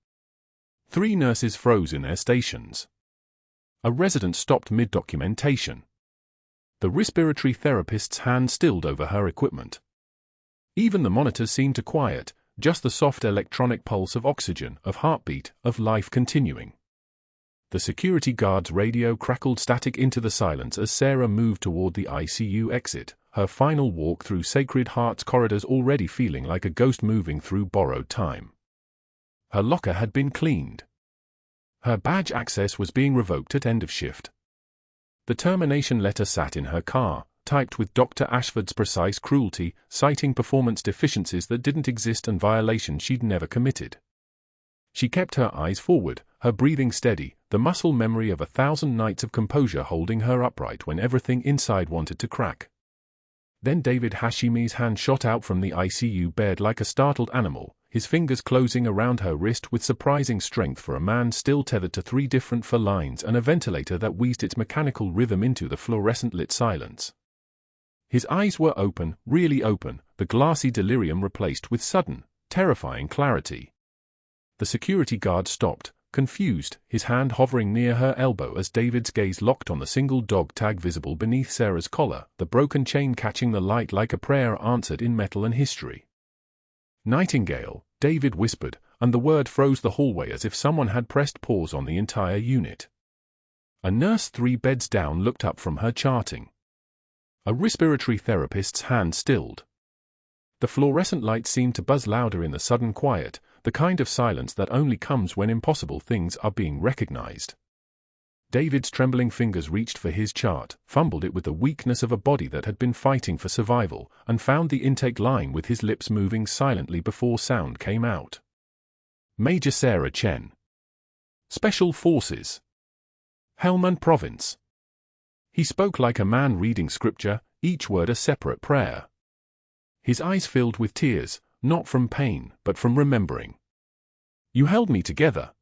3 nurses froze in their stations. A resident stopped mid-documentation. The respiratory therapist's hand stilled over her equipment. Even the monitors seemed to quiet, just the soft electronic pulse of oxygen, of heartbeat, of life continuing. The security guard's radio crackled static into the silence as Sarah moved toward the ICU exit, her final walk through Sacred Heart's corridors already feeling like a ghost moving through borrowed time. Her locker had been cleaned. Her badge access was being revoked at end of shift. The termination letter sat in her car, typed with Dr. Ashford's precise cruelty, citing performance deficiencies that didn't exist and violations she'd never committed. She kept her eyes forward, her breathing steady, the muscle memory of 1,000 nights of composure holding her upright when everything inside wanted to crack. Then David Hashimi's hand shot out from the ICU bed like a startled animal, his fingers closing around her wrist with surprising strength for a man still tethered to 3 different fur lines and a ventilator that wheezed its mechanical rhythm into the fluorescent-lit silence. His eyes were open, really open, the glassy delirium replaced with sudden, terrifying clarity. The security guard stopped, confused, his hand hovering near her elbow as David's gaze locked on the single dog tag visible beneath Sarah's collar, the broken chain catching the light like a prayer answered in metal and history. "Nightingale," David whispered, and the word froze the hallway as if someone had pressed pause on the entire unit. A nurse 3 beds down looked up from her charting. A respiratory therapist's hand stilled. The fluorescent light seemed to buzz louder in the sudden quiet, the kind of silence that only comes when impossible things are being recognized. David's trembling fingers reached for his chart, fumbled it with the weakness of a body that had been fighting for survival, and found the intake line with his lips moving silently before sound came out. Major Sarah Chen. Special Forces. Helmand Province. He spoke like a man reading scripture, each word a separate prayer. His eyes filled with tears, not from pain, but from remembering. "You held me together.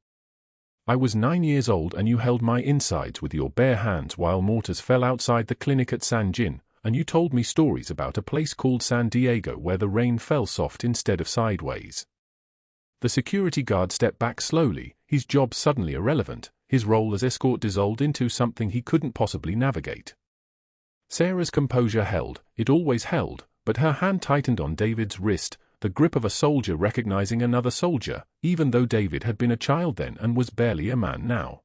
I was 9 years old and you held my insides with your bare hands while mortars fell outside the clinic at San Jin, and you told me stories about a place called San Diego where the rain fell soft instead of sideways." The security guard stepped back slowly, his job suddenly irrelevant, his role as escort dissolved into something he couldn't possibly navigate. Sarah's composure held, it always held, but her hand tightened on David's wrist, the grip of a soldier recognizing another soldier, even though David had been a child then and was barely a man now.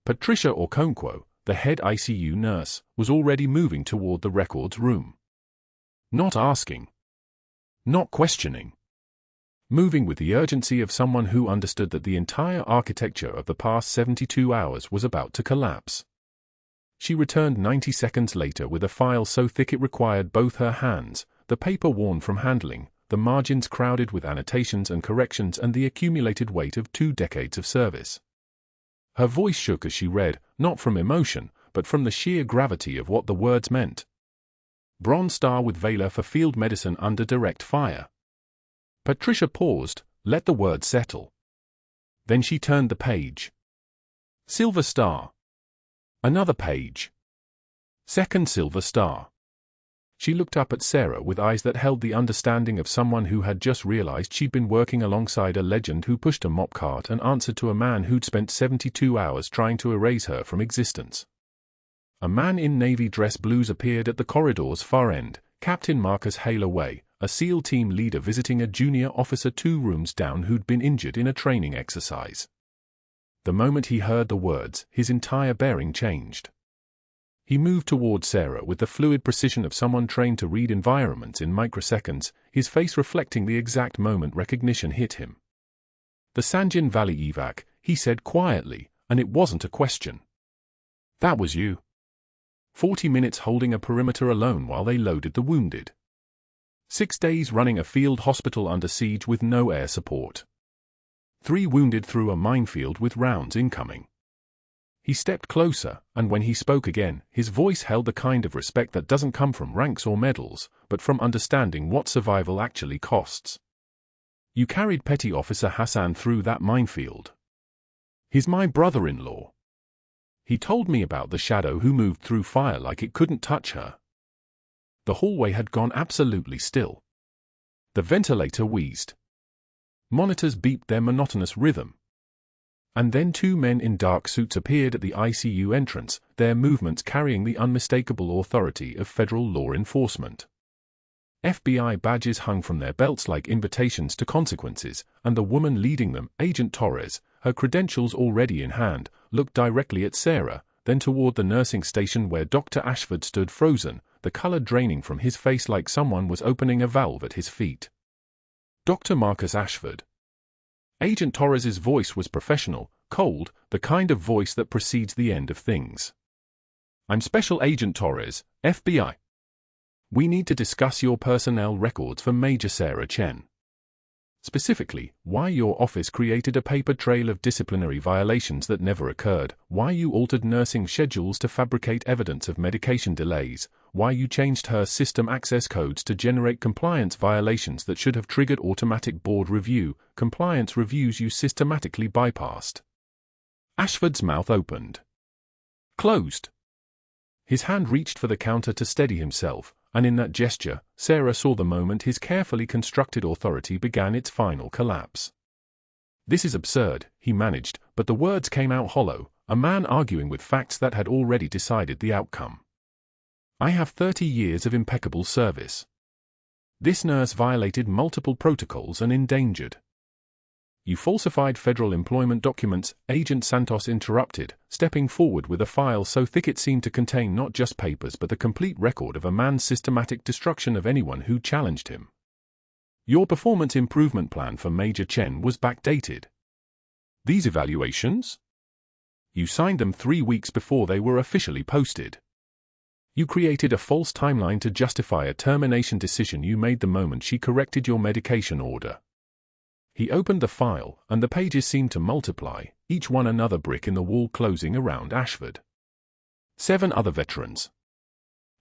Patricia Okonkwo, the head ICU nurse, was already moving toward the records room. Not asking. Not questioning. Moving with the urgency of someone who understood that the entire architecture of the past 72 hours was about to collapse. She returned 90 seconds later with a file so thick it required both her hands, the paper worn from handling, the margins crowded with annotations and corrections and the accumulated weight of 2 decades of service. Her voice shook as she read, not from emotion, but from the sheer gravity of what the words meant. Bronze Star with Valor for Field Medicine under direct fire. Patricia paused, let the words settle. Then she turned the page. Silver Star. Another page. Second Silver Star. She looked up at Sarah with eyes that held the understanding of someone who had just realized she'd been working alongside a legend who pushed a mop cart and answered to a man who'd spent 72 hours trying to erase her from existence. A man in navy dress blues appeared at the corridor's far end, Captain Marcus Hale away, a SEAL team leader visiting a junior officer 2 rooms down who'd been injured in a training exercise. The moment he heard the words, his entire bearing changed. He moved toward Sarah with the fluid precision of someone trained to read environments in microseconds, his face reflecting the exact moment recognition hit him. "The Sanjin Valley evac," he said quietly, and it wasn't a question. "That was you. 40 minutes holding a perimeter alone while they loaded the wounded. 6 days running a field hospital under siege with no air support. 3 wounded through a minefield with rounds incoming." He stepped closer, and when he spoke again, his voice held the kind of respect that doesn't come from ranks or medals, but from understanding what survival actually costs. "You carried Petty Officer Hassan through that minefield. He's my brother-in-law. He told me about the shadow who moved through fire like it couldn't touch her." The hallway had gone absolutely still. The ventilator wheezed. Monitors beeped their monotonous rhythm. And then 2 men in dark suits appeared at the ICU entrance, their movements carrying the unmistakable authority of federal law enforcement. FBI badges hung from their belts like invitations to consequences, and the woman leading them, Agent Torres, her credentials already in hand, looked directly at Sarah, then toward the nursing station where Dr. Ashford stood frozen, the color draining from his face like someone was opening a valve at his feet. Dr. Marcus Ashford. Agent Torres's voice was professional, cold, the kind of voice that precedes the end of things. "I'm Special Agent Torres, FBI. We need to discuss your personnel records for Major Sarah Chen." Specifically, why your office created a paper trail of disciplinary violations that never occurred, why you altered nursing schedules to fabricate evidence of medication delays, why you changed her system access codes to generate compliance violations that should have triggered automatic board review, compliance reviews you systematically bypassed. Ashford's mouth opened. Closed. His hand reached for the counter to steady himself, and in that gesture, Sarah saw the moment his carefully constructed authority began its final collapse. "This is absurd," he managed, but the words came out hollow, a man arguing with facts that had already decided the outcome. "I have 30 years of impeccable service. This nurse violated multiple protocols and endangered. You falsified federal employment documents," Agent Santos interrupted, stepping forward with a file so thick it seemed to contain not just papers but the complete record of a man's systematic destruction of anyone who challenged him. "Your performance improvement plan for Major Chen was backdated. These evaluations? You signed them 3 weeks before they were officially posted. You created a false timeline to justify a termination decision you made the moment she corrected your medication order." He opened the file, and the pages seemed to multiply, each one another brick in the wall closing around Ashford. 7 other veterans.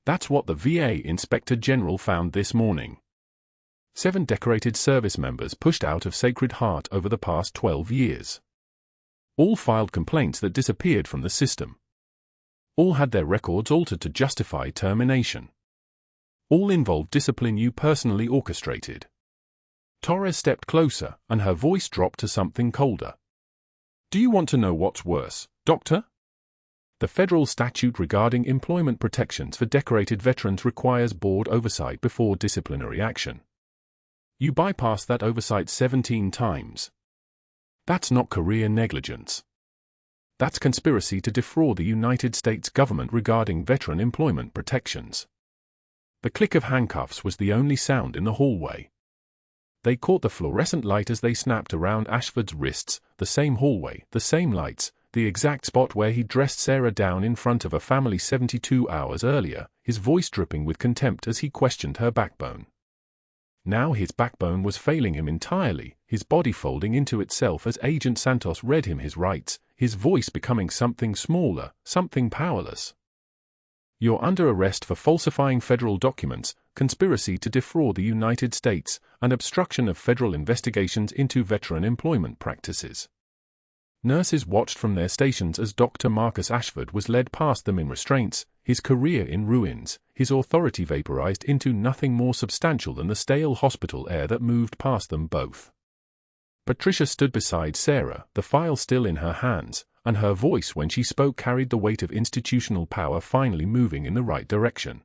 That's what the VA Inspector General found this morning. 7 decorated service members pushed out of Sacred Heart over the past 12 years. All filed complaints that disappeared from the system. All had their records altered to justify termination. All involved discipline you personally orchestrated. Torres stepped closer, and her voice dropped to something colder. "Do you want to know what's worse, Doctor? The federal statute regarding employment protections for decorated veterans requires board oversight before disciplinary action. You bypassed that oversight 17 times. That's not career negligence. That's conspiracy to defraud the United States government regarding veteran employment protections." The click of handcuffs was the only sound in the hallway. They caught the fluorescent light as they snapped around Ashford's wrists, the same hallway, the same lights, the exact spot where he dressed Sarah down in front of a family 72 hours earlier, his voice dripping with contempt as he questioned her backbone. Now his backbone was failing him entirely, his body folding into itself as Agent Santos read him his rights, his voice becoming something smaller, something powerless. "You're under arrest for falsifying federal documents, conspiracy to defraud the United States, and obstruction of federal investigations into veteran employment practices." Nurses watched from their stations as Dr. Marcus Ashford was led past them in restraints, his career in ruins, his authority vaporized into nothing more substantial than the stale hospital air that moved past them both. Patricia stood beside Sarah, the file still in her hands, and her voice when she spoke carried the weight of institutional power finally moving in the right direction.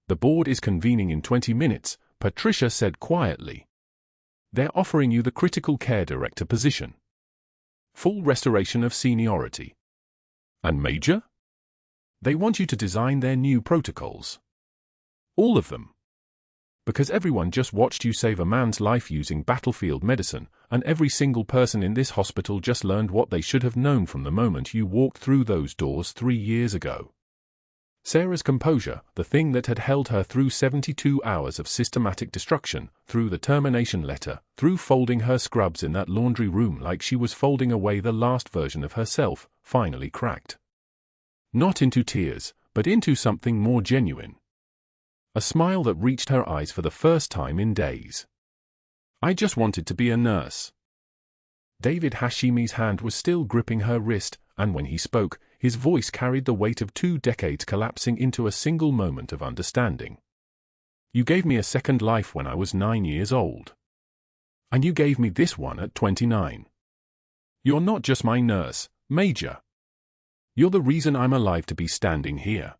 "The board is convening in 20 minutes, Patricia said quietly. "They're offering you the critical care director position. Full restoration of seniority. And Major? They want you to design their new protocols. All of them. Because everyone just watched you save a man's life using battlefield medicine, and every single person in this hospital just learned what they should have known from the moment you walked through those doors 3 years ago." Sarah's composure, the thing that had held her through 72 hours of systematic destruction, through the termination letter, through folding her scrubs in that laundry room like she was folding away the last version of herself, finally cracked. Not into tears, but into something more genuine. A smile that reached her eyes for the first time in days. "I just wanted to be a nurse." David Hashimi's hand was still gripping her wrist, and when he spoke, his voice carried the weight of 2 decades collapsing into a single moment of understanding. "You gave me a second life when I was 9 years old. And you gave me this one at 29. You're not just my nurse, Major. You're the reason I'm alive to be standing here."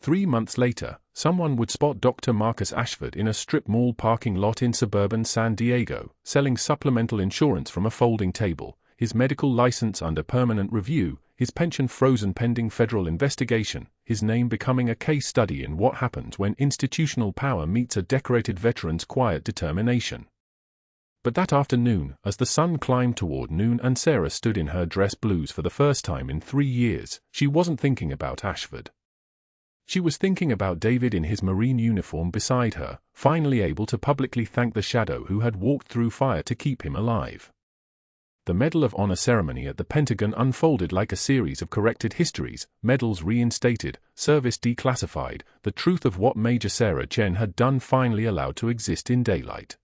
3 months later, someone would spot Dr. Marcus Ashford in a strip mall parking lot in suburban San Diego, selling supplemental insurance from a folding table, his medical license under permanent review, his pension frozen pending federal investigation, his name becoming a case study in what happens when institutional power meets a decorated veteran's quiet determination. But that afternoon, as the sun climbed toward noon and Sarah stood in her dress blues for the first time in 3 years, she wasn't thinking about Ashford. She was thinking about David in his Marine uniform beside her, finally able to publicly thank the shadow who had walked through fire to keep him alive. The Medal of Honor ceremony at the Pentagon unfolded like a series of corrected histories, medals reinstated, service declassified, the truth of what Major Sarah Chen had done finally allowed to exist in daylight.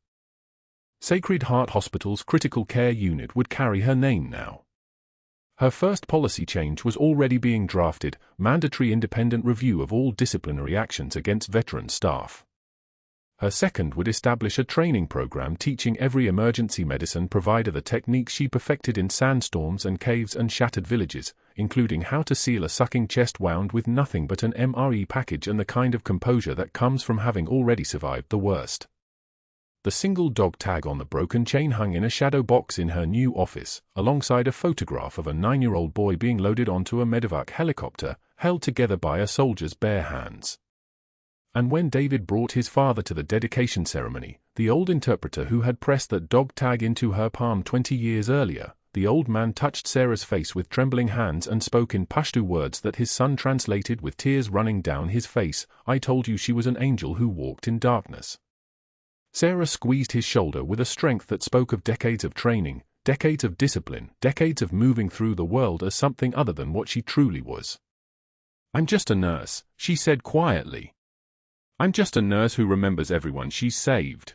Sacred Heart Hospital's critical care unit would carry her name now. Her first policy change was already being drafted: mandatory independent review of all disciplinary actions against veteran staff. Her second would establish a training program teaching every emergency medicine provider the techniques she perfected in sandstorms and caves and shattered villages, including how to seal a sucking chest wound with nothing but an MRE package and the kind of composure that comes from having already survived the worst. The single dog tag on the broken chain hung in a shadow box in her new office, alongside a photograph of a 9-year-old boy being loaded onto a medevac helicopter, held together by a soldier's bare hands. And when David brought his father to the dedication ceremony, the old interpreter who had pressed that dog tag into her palm 20 years earlier, the old man touched Sarah's face with trembling hands and spoke in Pashto words that his son translated with tears running down his face. "I told you she was an angel who walked in darkness." Sarah squeezed his shoulder with a strength that spoke of decades of training, decades of discipline, decades of moving through the world as something other than what she truly was. "I'm just a nurse," she said quietly. "I'm just a nurse who remembers everyone she's saved."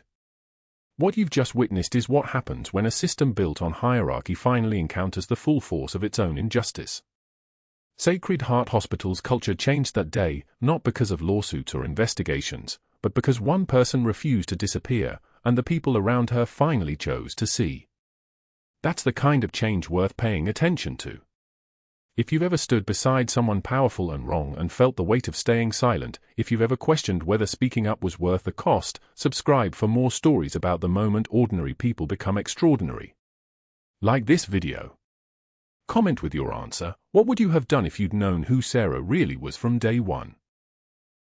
What you've just witnessed is what happens when a system built on hierarchy finally encounters the full force of its own injustice. Sacred Heart Hospital's culture changed that day, not because of lawsuits or investigations, but because one person refused to disappear, and the people around her finally chose to see. That's the kind of change worth paying attention to. If you've ever stood beside someone powerful and wrong and felt the weight of staying silent, if you've ever questioned whether speaking up was worth the cost, subscribe for more stories about the moment ordinary people become extraordinary. Like this video. Comment with your answer. What would you have done if you'd known who Sarah really was from day one?